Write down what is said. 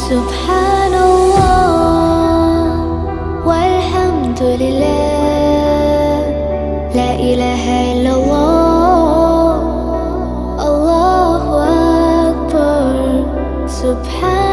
سبحان الله والحمد لله، لا إله إلا الله، الله أكبر. سبحان